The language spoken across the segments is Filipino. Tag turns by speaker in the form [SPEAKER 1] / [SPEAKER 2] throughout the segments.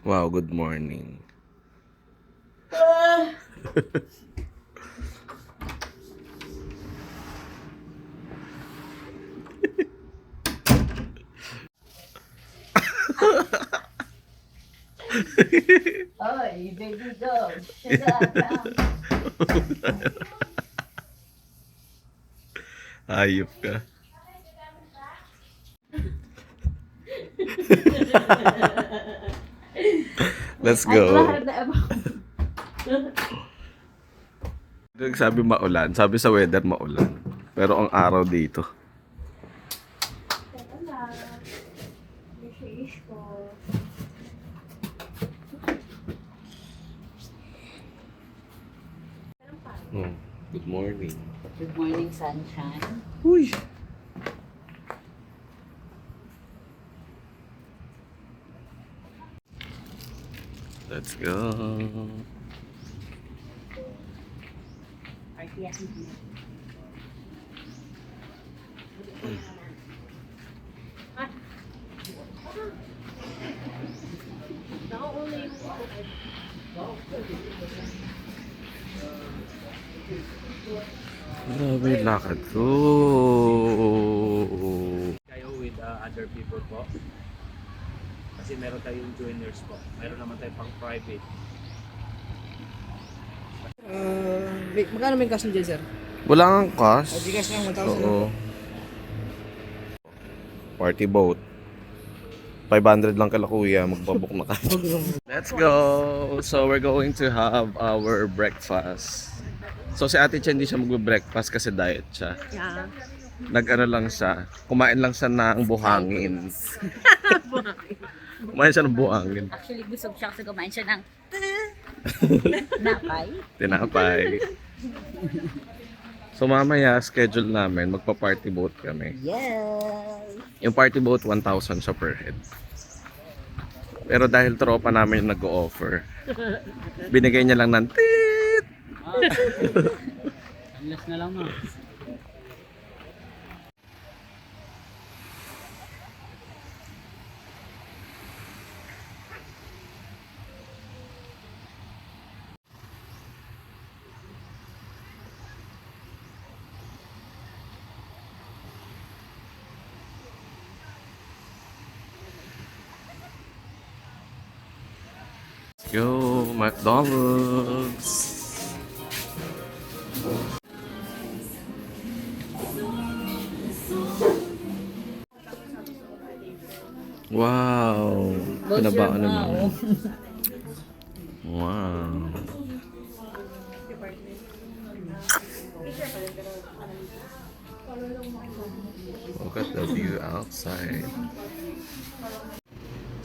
[SPEAKER 1] Wow, good morning.
[SPEAKER 2] Oy, baby go. Shagada.
[SPEAKER 1] Hayop ka. Let's
[SPEAKER 2] Ay,
[SPEAKER 1] go.
[SPEAKER 2] mahal na ako.
[SPEAKER 1] Sabi maulan, sabi sa weather maulan. Pero ang araw dito.
[SPEAKER 2] Teka lang. Wish ko.
[SPEAKER 1] Good morning.
[SPEAKER 2] Good morning, sunshine.
[SPEAKER 1] Uy. Let's go.
[SPEAKER 2] Party yan. Nakauna yung
[SPEAKER 1] Grabe yung lakad ko.
[SPEAKER 3] Kayo with other people po. Kasi meron tayong joiners po. Meron naman tayong pang private.
[SPEAKER 4] Magkano may cash dyan, sir?
[SPEAKER 1] Wala kang cash.
[SPEAKER 4] Gcash lang, 1,000
[SPEAKER 1] Oo. Party boat. 500 lang kala kuya, magbabook na ka. Let's go! So we're going to have our breakfast. So si Ate Chen hindi siya magbe-breakfast kasi diet siya.
[SPEAKER 2] Yeah.
[SPEAKER 1] Nag-ano lang siya, kumain lang siya ng buhangin. Kumain siya ng buhangin.
[SPEAKER 2] Actually, busog siya kasi kumain siya ng napay.
[SPEAKER 1] Tinapay. So mamaya schedule namin, magpa-party boat kami.
[SPEAKER 2] Yes!
[SPEAKER 1] Yung party boat 1,000 siya per head. Pero dahil tropa namin yung nag-o-offer, binigay niya lang ng tit.
[SPEAKER 3] Unless na lang ma.
[SPEAKER 1] Go, McDonald's. Wow. Pinabaan naman. Wow. Look at the view outside.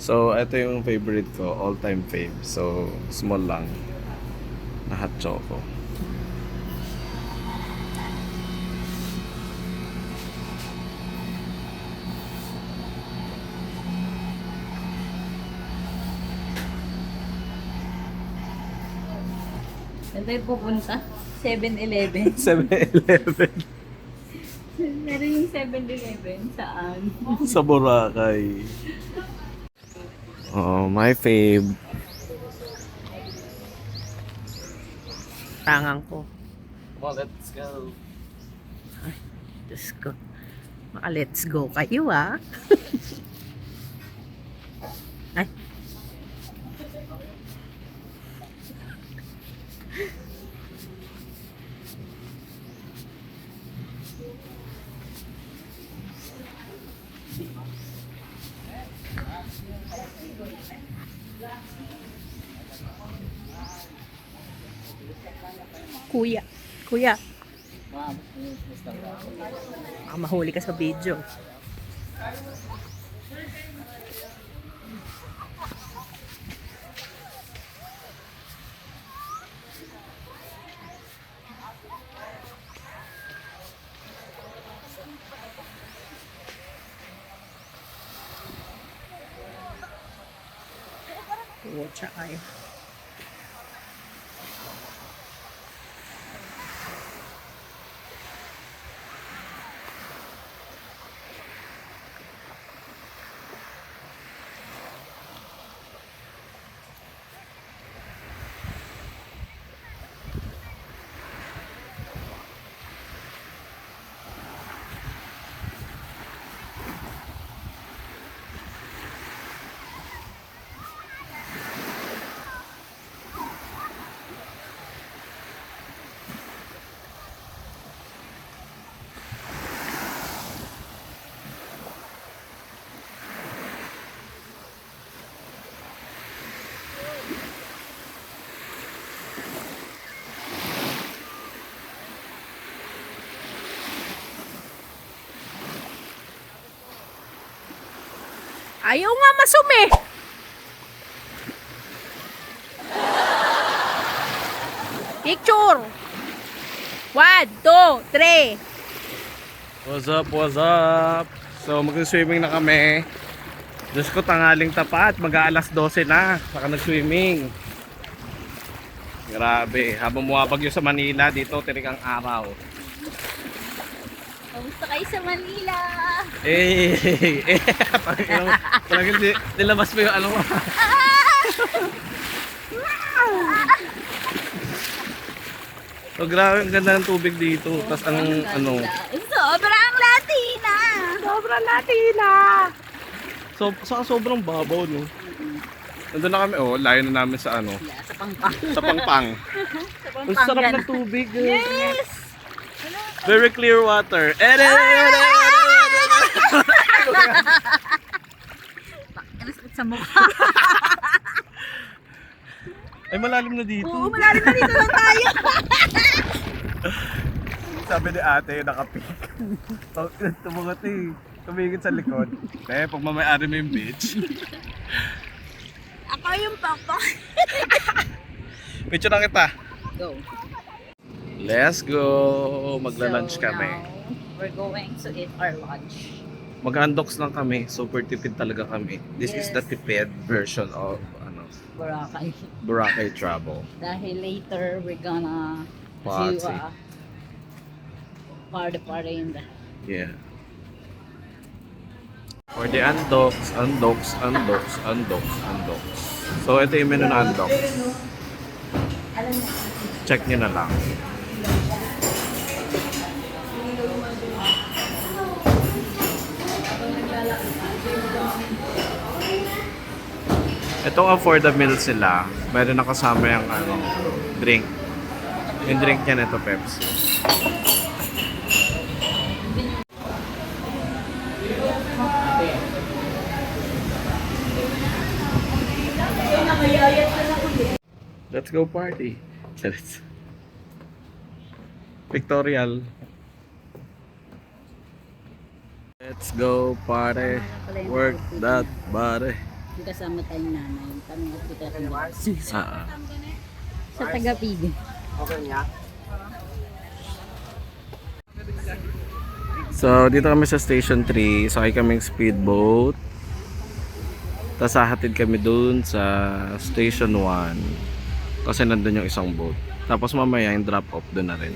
[SPEAKER 1] So, ito yung favorite ko, all-time fave. So, small lang. Na hot choco.
[SPEAKER 2] Saan tayo pupunta? 7-Eleven.
[SPEAKER 1] 7-Eleven.
[SPEAKER 2] Meron yung 7-Eleven. Saan?
[SPEAKER 1] Sa Boracay. Oh, my fave.
[SPEAKER 4] Tangang ko.
[SPEAKER 1] Well, let's go.
[SPEAKER 4] Diyos ko. Maka-let's go kayo, ah. Ay. Kuya. Kuya. Baka mahuli ka sa video. Watcha kayo. Ayaw nga masumi. Picture. 1, 2, 3.
[SPEAKER 1] What's up, what's up? So mag-swimming na kami. Diyos ko, tanghaling tapat, mag-aalas 12 na, saka nag-swimming. Grabe, habang bumabagyo sa Manila, dito tirik ang araw.
[SPEAKER 2] Kamusta kayo sa Manila?
[SPEAKER 1] Talagang nilabas mo yung ano mo. So grabe, ang ganda ng tubig dito. Tapos ang ano,
[SPEAKER 2] Sobrang Latina!
[SPEAKER 4] Sobrang Latina.
[SPEAKER 1] sobrang babaw, no? Nandun na kami, layo na namin sa ano,
[SPEAKER 2] Yeah, sa Pangpang.
[SPEAKER 1] sa Pangpang.
[SPEAKER 2] Sa
[SPEAKER 1] Ang
[SPEAKER 2] Pangpang.
[SPEAKER 1] sarap ng tubig.
[SPEAKER 2] Yes!
[SPEAKER 1] Very clear water.
[SPEAKER 2] Bakit sa mukha?
[SPEAKER 1] Ay, malalim na dito.
[SPEAKER 2] Oo, malalim na dito lang tayo.
[SPEAKER 1] Sabi ni ate, nakapik. Tumungot tumingin sa likod. Kaya pag mamayari mo yung beach.
[SPEAKER 2] Ako yung Pangpang.
[SPEAKER 1] Picture na kita.
[SPEAKER 2] Go.
[SPEAKER 1] Let's go. Magla-lunch
[SPEAKER 2] So,
[SPEAKER 1] kami.
[SPEAKER 2] now, we're going to eat our lunch.
[SPEAKER 1] Mag-undox lang kami. Super tipid talaga kami. This is
[SPEAKER 2] Yes.
[SPEAKER 1] the tipid version of
[SPEAKER 2] Boracay.
[SPEAKER 1] Boracay travel.
[SPEAKER 2] Dahil later, we're gonna
[SPEAKER 1] Party.
[SPEAKER 2] do party in the...
[SPEAKER 1] Yeah. For the undox. So, ito yung menu na undox. Check nyo na lang. Itong for the meal sila, meron na kasama yung drink. Yung drink niya nito, Pepsi. Let's go party. Pictorial. Let's go party. Work that body.
[SPEAKER 2] Yung kasama tayong nanay. Kami at kita rin.
[SPEAKER 1] Ah.
[SPEAKER 2] Sa taga-pidi.
[SPEAKER 1] So, dito kami sa Station 3. Sakay kaming speedboat. Tapos hahatid kami dun sa Station 1. Kasi nandun yung isang boat. Tapos mamaya yung drop off dun na rin.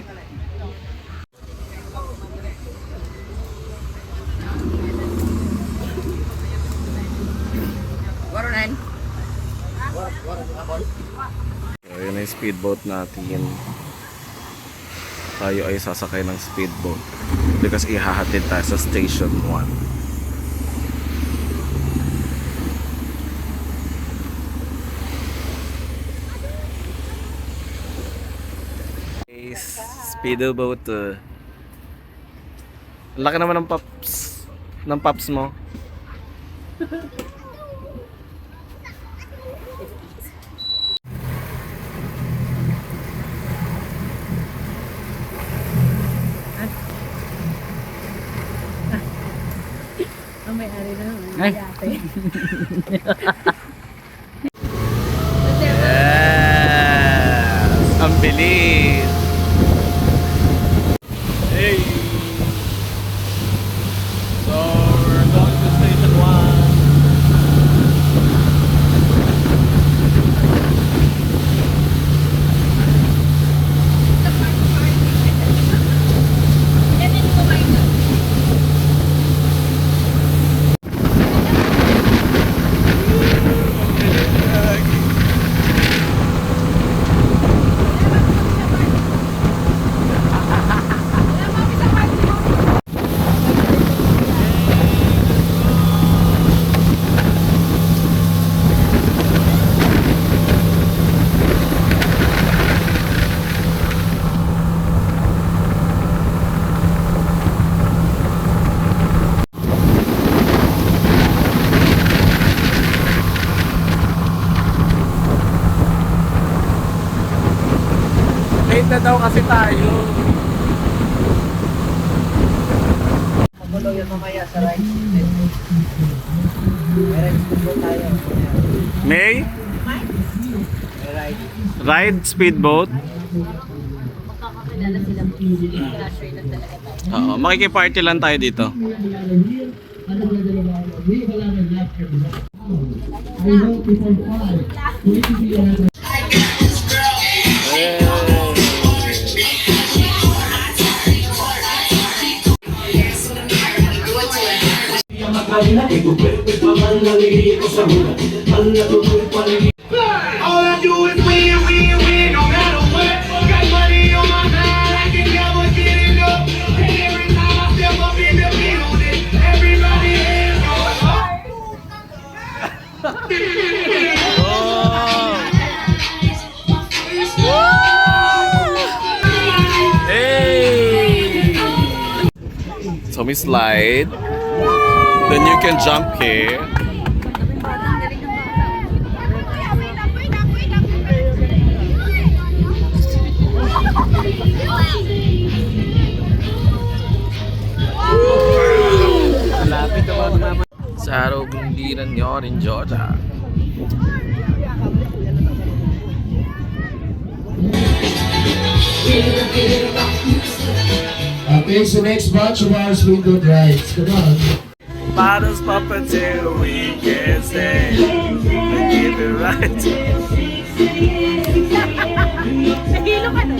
[SPEAKER 2] Warunan.
[SPEAKER 1] So, yun na yung speedboat natin. Tayo ay sasakay ng speedboat. Because ihahatid tayo sa Station 1. Speedo boat. Laki naman ng paps mo.
[SPEAKER 4] Ang may-ari na.
[SPEAKER 2] Ay.
[SPEAKER 1] Yes! Ang bilis! Hey! So, we're going to Station 1. Late na daw kasi tayo.
[SPEAKER 5] Magulo yun mamaya sa right.
[SPEAKER 1] May? Ride speedboat?
[SPEAKER 2] Magkakakilala sila. Crasher lang talaga tayo.
[SPEAKER 1] Oo, makikiparty lang tayo dito.
[SPEAKER 5] All I do is win, win, win, no matter what. Got money on my mind, I can never get enough. And every time I step up in the building, everybody hands going
[SPEAKER 1] Hey! So we slide. Then you can jump here. Sa araw bundiran nyo rin, Georgia.
[SPEAKER 6] Okay, so next batch of ours will go rides. Come on.
[SPEAKER 1] Bottles pop until we can say, give it right.
[SPEAKER 4] Nahilo ka na.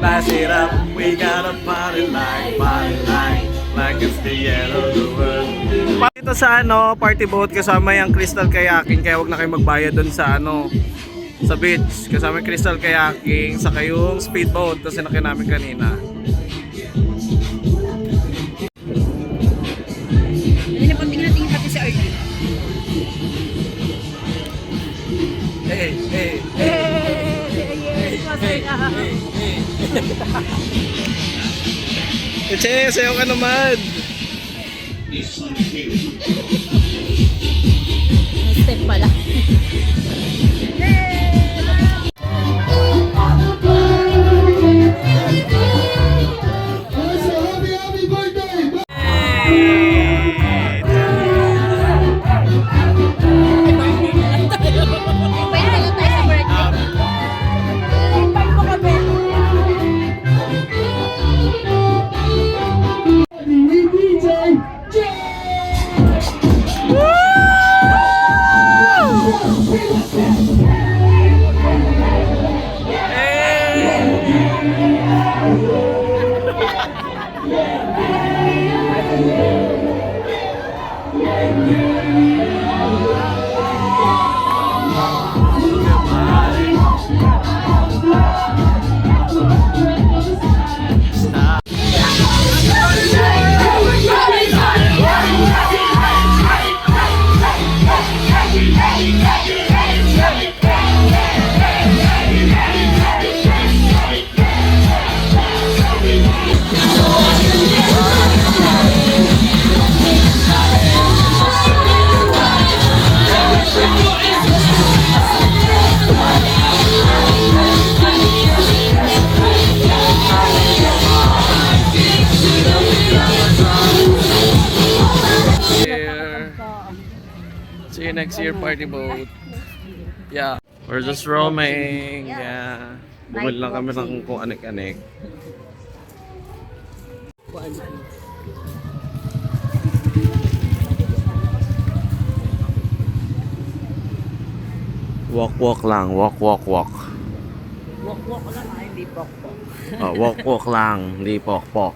[SPEAKER 1] Pass it up, we gotta party like it's the end of the world. Dito sa party boat kasama yung crystal kayaking, kaya wag na kayo magbayad dun sa sa beach. Kasama yung crystal kayaking, saka yung speedboat kasi sinakyan namin kanina.
[SPEAKER 2] Hindi na pag tingnan pati si Arlie.
[SPEAKER 1] Hey, hey,
[SPEAKER 4] Yes, masaya.
[SPEAKER 1] Che, sayo ka naman.
[SPEAKER 2] Step pala.
[SPEAKER 6] So happy birthday!
[SPEAKER 2] Invite na lang tayo sa birthday.
[SPEAKER 4] Invite mo kami.
[SPEAKER 1] See you next year, party boat. Yeah, we're just roaming. Yeah. Bumili lang kami ng kung anik-anik. Walk lang, walk.
[SPEAKER 2] Walk lang ay hindi pok.
[SPEAKER 1] Oh, walk lang, hindi pok.